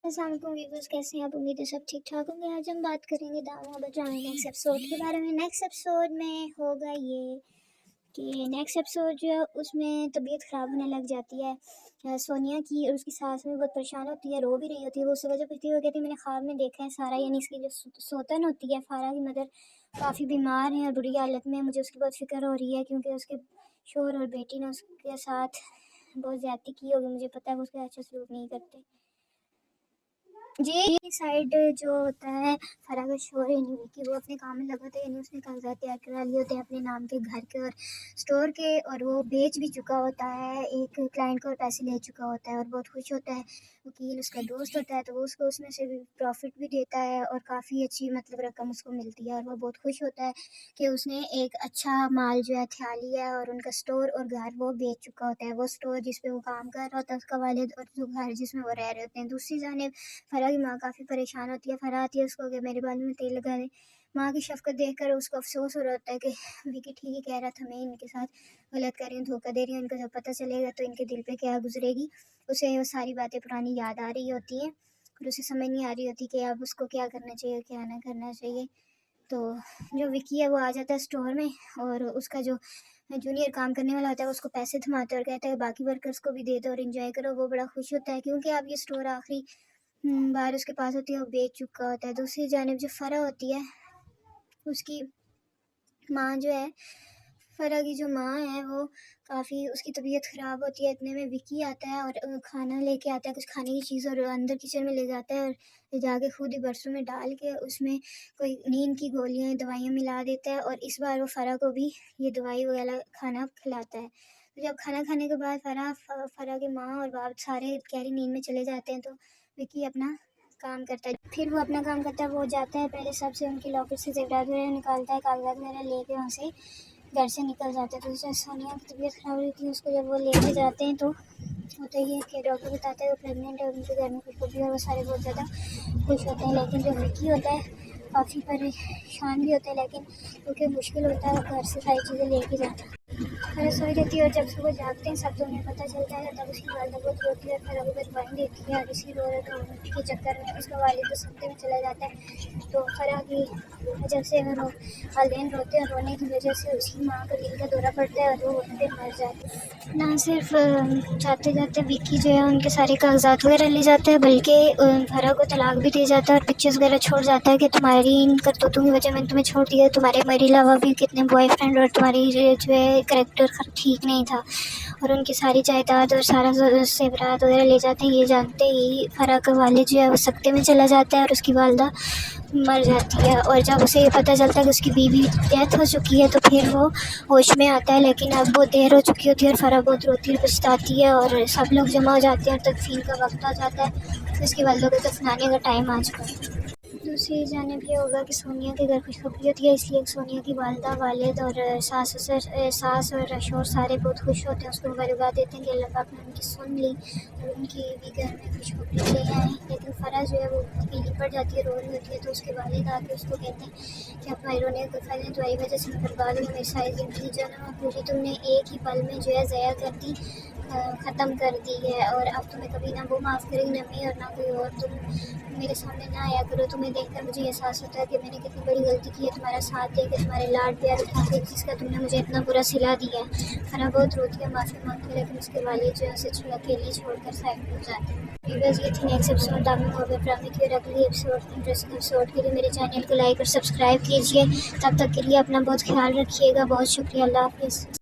अस्सलाम वालेकुम व्यूअर्स, कैसे हैं आप? उम्मीद है सब ठीक ठाक होंगे। आज हम बात करेंगे दावा बजाने नेक्स्ट एपिसोड के बारे में। नेक्स्ट एपिसोड में होगा ये कि नेक्स्ट एपिसोड जो है उसमें तबीयत ख़राब होने लग जाती है सोनिया की, और उसकी सास में बहुत परेशान होती है, रो भी रही होती है। वो उससे वजह पूछती है, वो कहती है मैंने ख्वाब में देखा है सारा, यानी इसकी जो सोतन होती है फारा की मदर काफ़ी बीमार है और बुरी हालत में। मुझे उसकी बहुत फिक्र हो रही है क्योंकि उसके शोहर और बेटी ने उसके साथ बहुत ज़्यादती की होगी। मुझे पता है वो उसके अच्छा सलूक नहीं करते जी। साइड जो होता है फराह का शोर यानी कि वो अपने काम में लगा था, यानी उसने कागजात तैयार करा लिए होते हैं अपने नाम के, घर के और स्टोर के, और वो बेच भी चुका होता है एक क्लाइंट को और पैसे ले चुका होता है और बहुत खुश होता है। वकील उसका दोस्त होता है तो वो उसको उसमें से भी प्रॉफिट भी देता है और काफ़ी अच्छी मतलब रकम उसको मिलती है, और वो बहुत खुश होता है कि उसने एक अच्छा माल जो है हथिया लिया है। और उनका स्टोर और घर वो बेच चुका होता है, वो स्टोर जिस पे वो काम कर रहा होता है उसका वालिद, और जो घर जिसमें वो रह रहे होते हैं। दूसरी जानिब फराह की माँ काफ़ी परेशान होती है। फराह आती है उसको कि मेरे बालों में तेल लगा दे। माँ की शफकत देखकर उसको अफसोस हो रहा होता है कि विकी ठीक ही कह रहा था, मैं इनके साथ गलत कर रही हूँ, धोखा दे रही हूँ। इनको जब पता चलेगा तो इनके दिल पे क्या गुजरेगी। उसे वो सारी बातें पुरानी याद आ रही होती हैं और उसे समझ नहीं आ रही होती कि अब उसको क्या करना चाहिए क्या ना करना चाहिए। तो जो विकी है वो आ जाता है स्टोर में, और उसका जो जूनियर काम करने वाला होता है उसको पैसे थमाता है और कहता है बाकी वर्कर्स को भी दे दो और एंजॉय करो। वो बड़ा खुश होता है क्योंकि अब ये स्टोर आखिरी बार उसके पास होती है, वो बेच चुका होता है। दूसरी जानिब जो फराह होती है उसकी माँ जो है, फराह की जो माँ है वो काफ़ी उसकी तबीयत ख़राब होती है। इतने में विकी आता है और खाना लेके आता है, कुछ खाने की चीज़, और अंदर किचन में ले जाता है और जाके खुद ही बरसों में डाल के उसमें कोई नींद की गोलियाँ दवाइयाँ मिला देता है, और इस बार वो फराह को भी ये दवाई वगैरह खाना खिलाता है। तो जब खाना खाने के बाद फराह की माँ और बाप सारे गहरी नींद में चले जाते हैं तो विकी अपना काम करता है। फिर वो अपना काम करता है, वो जाता है पहले सबसे उनकी लॉकर से जेवरात वगैरह निकालता है, कागजात वगैरह लेके वहाँ से घर से निकल जाता है। तो जैसे सोनिया की तबीयत ख़राब हुई थी उसको जब वो लेके जाते हैं तो होता ही है कि डॉक्टर बताता है वो प्रेग्नेंट है और उनके घर में खुशखबरी है, वो सारे बहुत ज़्यादा खुश होते हैं। लेकिन जो विकी होता है काफ़ी परेशान भी होता है, लेकिन क्योंकि मुश्किल होता है घर से सारी चीज़ें लेके जाता है। फराह सोई रहती है और जब सुबह जागते हैं सब तो उन्हें पता चलता है, तब उसकी वालिदा बहुत रोती है और फराह को दवाई देती है, और इसी रो रहे तो के चक्कर में उसका वालिद तो सदमे में चला जाता है। तो फराह की वजह से वो वालिदैन रोते हैं, रोने की वजह से उसकी माँ को दिल का दौरा पड़ता है और वो वहीं पे मर जाती है। ना सिर्फ जाते जाते विकी जो है उनके सारे कागजात वगैरह ले जाता है, बल्कि फराह को तलाक भी दे जाता है और पिक्चर्स वगैरह छोड़ जाता है कि तुम्हारी इन करतूतों की वजह मैंने तुम्हें छोड़ दिया, तुम्हारे मेरे अलावा भी कितने बॉयफ्रेंड, और तुम्हारी जो है करैक्टर ठीक नहीं था। और उनकी सारी जायदाद और सारा जेवरात वगैरह ले जाते हैं। ये जानते ही फराह का वालिद जो है वो सख्ते में चला जाता है और उसकी वालदा मर जाती है। और जब उसे ये पता चलता है कि उसकी बीवी डेथ हो चुकी है तो फिर वो होश में आता है, लेकिन अब बहुत देर हो चुकी होती है और फराह बहुत रोती और पछताती है, और सब लोग जमा हो जाते हैं और तकफीन का वक्त आ जाता है। तो उसकी वालदा को दफनाने का टाइम आ चुका है। दूसरी जानिब ये होगा कि सोनिया के घर खुशखबरी होती है, इसलिए सोनिया की वालदा, वालिद और सास और शोहर सारे बहुत खुश होते हैं। उसको मुबारकबाद देते हैं कि अल्लाह पाक ने उनकी सुन ली और उनकी भी घर में खुशखबरी ले आए। लेकिन फराह जो है वो पीली पड़ जाती है, रो रही होती है, तो उसके वालिद आके उसको कहते हैं कि अब तुम्हारे रोने का फ़ायदा, तुम्हारी वजह से मैं बर्बाद हुई, मेरी सारी ज़िंदगी जो है ना पूरी तुमने एक ही पल में जो है ज़ाया कर दी, ख़त्म कर दी है, और अब तुम्हें कभी ना वो माफ़ करेगी ना मैं और ना कोई और। तुम मेरे सामने ना आया करो। तुम्हें देखकर मुझे एहसास होता है कि मैंने कितनी बड़ी गलती की है तुम्हारा साथ दे के, तुम्हारे लाड प्यार उठा के, जिसका तुमने मुझे इतना बुरा सिला दिया है। फराह बहुत रोती है, माफ़ी मांगती है, लेकिन उसके वालिद जो है उसे अकेली छोड़कर साइड हो जाते हैं। बस ये थी नेक्स्ट एपिसोड दामन मोहब्बत ड्रामे की, और अगली एपिसोड इंटरेस्टिंग एपिसोड के लिए मेरे चैनल को लाइक और सब्सक्राइब कीजिए। तब तक के लिए अपना बहुत ख्याल रखिएगा। बहुत शुक्रिया। अल्लाह हाफिज़।